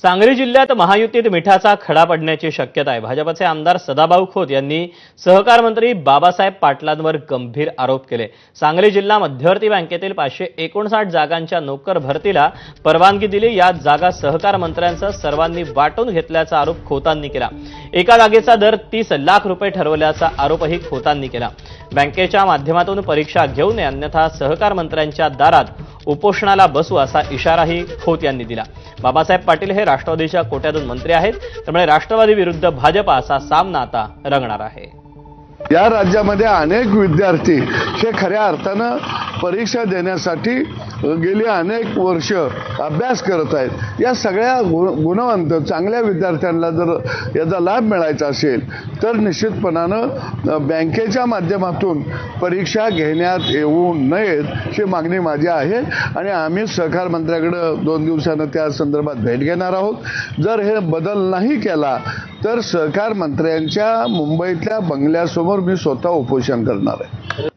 सांगली जिल्ह्यात महायुतीत मिठाचा खडा पडण्याची शक्यता आहे। भाजपचे आमदार सदाभाऊ खोत यांनी सहकार मंत्री बाबासाहेब पाटलांवर गंभीर आरोप केले। सांगली जिल्हा मध्यवर्ती बँकेतील 559 जागांच्या नोकर भरतीला परवानगी दिली। या जागा सहकार मंत्र्यांसह सर्वांनी वाटून घेतल्याचा आरोप खोतांनी केला। एका जागेचा दर 30 लाख रुपये ठरवल्याचा आरोपही खोतांनी केला। बँकेच्या माध्यमातून परीक्षा घेऊ नये अन्यथा सहकार मंत्र्यांच्या दारात उपोषणाला बसू असा इशाराही खोत यांनी दिला। बाबासाहेब पाटील हे राष्ट्रवादीच्या कोट्यातून मंत्री आहेत, त्यामुळे राष्ट्रवादी विरुद्ध भाजप असा सामना आता रंगणार आहे। या राज्यामध्ये अनेक विद्यार्थी हे खऱ्या अर्थानं परीक्षा देण्यासाठी गेली अनेक वर्ष अभ्यास करत आहेत। या सगळ्या गुणवंत चांगल्या विद्यार्थ्यांना जर याचा लाभ मिळायचा असेल तर निश्चितपणानं बँकेच्या माध्यमातून परीक्षा घेण्यात येऊ नयेत ही मागणी माझी आहे आणि आम्ही सहकार मंत्र्याकडे 2 दिवसांनी त्या संदर्भात भेट घेणार आहोत। जर हे बदल नाही केला तर सहकार मंत्र्यांच्या मुंबईतल्या बंगल्यासमोर मी स्वतः उपोषण करणार आहे।